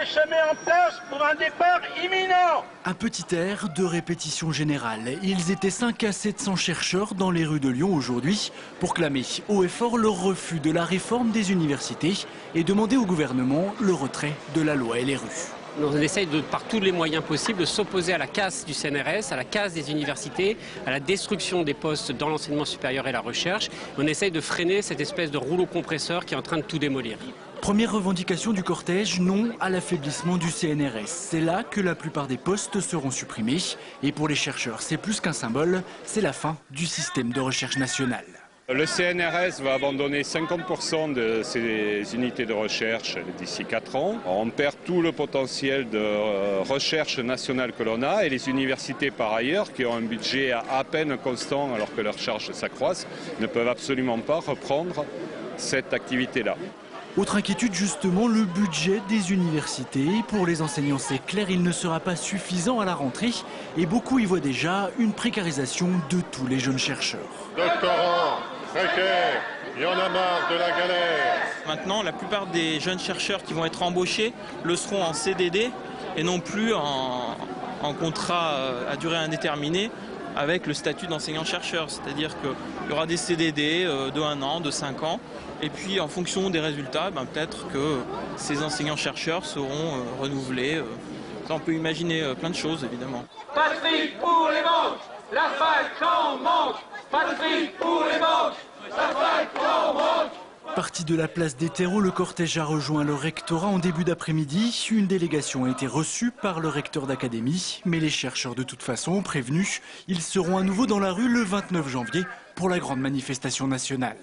se met en place pour un départ imminent. Un petit air de répétition générale. Ils étaient 5 à 700 chercheurs dans les rues de Lyon aujourd'hui pour clamer haut et fort leur refus de la réforme des universités et demander au gouvernement le retrait de la loi LRU. On essaye par tous les moyens possibles de s'opposer à la casse du CNRS, à la casse des universités, à la destruction des postes dans l'enseignement supérieur et la recherche. On essaye de freiner cette espèce de rouleau compresseur qui est en train de tout démolir. Première revendication du cortège, non à l'affaiblissement du CNRS. C'est là que la plupart des postes seront supprimés. Et pour les chercheurs, c'est plus qu'un symbole, c'est la fin du système de recherche nationale. Le CNRS va abandonner 50% de ses unités de recherche d'ici 4 ans. On perd tout le potentiel de recherche nationale que l'on a et les universités par ailleurs, qui ont un budget à peine constant alors que leurs charges s'accroissent, ne peuvent absolument pas reprendre cette activité-là. Autre inquiétude justement, le budget des universités. Pour les enseignants, c'est clair, il ne sera pas suffisant à la rentrée et beaucoup y voient déjà une précarisation de tous les jeunes chercheurs. Doctorants, précaires, il y en a marre de la galère. Maintenant, la plupart des jeunes chercheurs qui vont être embauchés le seront en CDD et non plus en contrat à durée indéterminée avec le statut d'enseignant-chercheur. C'est-à-dire qu'il y aura des CDD de 1 an, de 5 ans. Et puis, en fonction des résultats, peut-être que ces enseignants-chercheurs seront renouvelés. Ça, on peut imaginer plein de choses, évidemment. Pas de fric pour les banques, la fac en manque. Pas de fric pour les banques, la fac en manque. Parti de la place des terreaux, le cortège a rejoint le rectorat en début d'après-midi. Une délégation a été reçue par le recteur d'académie. Mais les chercheurs, de toute façon, ont prévenu. Ils seront à nouveau dans la rue le 29 janvier pour la grande manifestation nationale.